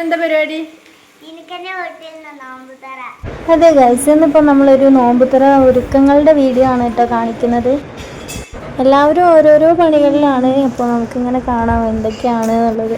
എന്താ പരിപാടി? അതെ ഗൈസ്, ഇന്നിപ്പോൾ നമ്മളൊരു നോമ്പുതുറ ഒരുക്കങ്ങളുടെ വീഡിയോ ആണ് കേട്ടോ കാണിക്കുന്നത്. എല്ലാവരും ഓരോരോ പണികളിലാണ്. അപ്പോൾ നമുക്കിങ്ങനെ കാണാം എന്തൊക്കെയാണ് എന്നുള്ളത്.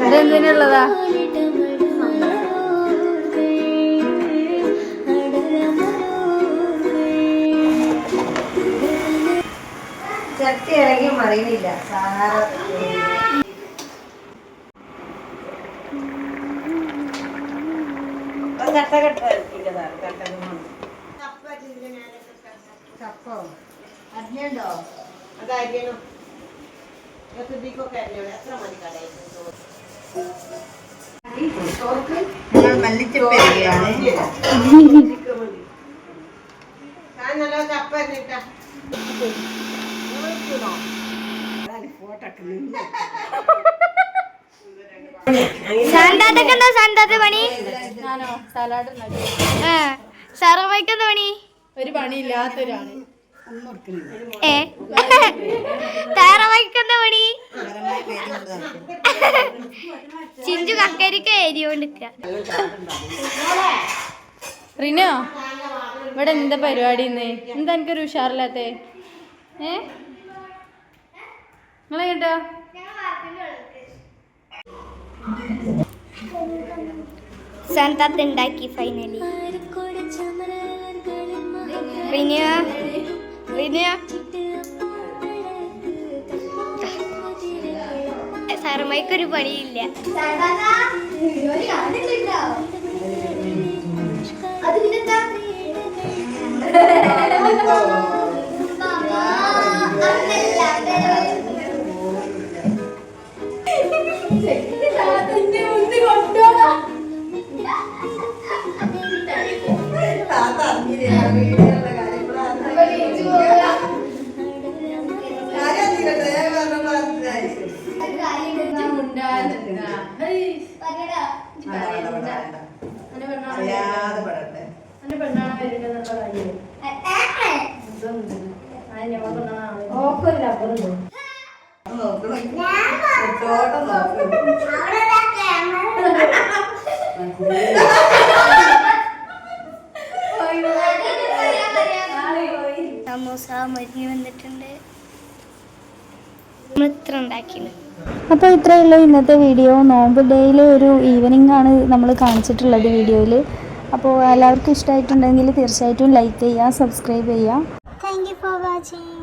അതെന്തിനുള്ളതാ? ചട്ടി ഇറങ്ങി മറിയുന്നില്ല. ചപ്പോ അരിഞ്ഞോ? അത് അരിയണം. എത്ര മണി കടയിൽ മല്ലിച്ചപ്പയാണ്. നല്ല ചപ്പ അരിഞ്ഞിട്ടാ ഒരു പണിയില്ലാത്തൊരാണ്. ചിഞ്ചു കക്കരിക്ക എരിയോണ്ടിക്ക. റിനോ, ഇവിടെ എന്താ പരിപാടി? എന്താ എനിക്കൊരു ഉഷാറില്ലാത്തേ? നിങ്ങളെ കേട്ടോ? സന്താത്തുണ്ടാക്കി ഫൈനലി. സർമ്മയ്ക്കൊരു പണിയില്ല. സമൂസ മരിഞ്ഞു വന്നിട്ടുണ്ട്. അപ്പോൾ ഇത്രയേ ഉള്ളൂ ഇന്നത്തെ വീഡിയോ. നോമ്പ് ഡേയിൽ ഒരു ഈവനിങ് ആണ് നമ്മൾ കാണിച്ചിട്ടുള്ളത് വീഡിയോയിൽ. അപ്പോൾ എല്ലാവർക്കും ഇഷ്ടമായിട്ടുണ്ടെങ്കിൽ തീർച്ചയായിട്ടും ലൈക്ക് ചെയ്യുക, സബ്സ്ക്രൈബ് ചെയ്യുക. Thank you for watching.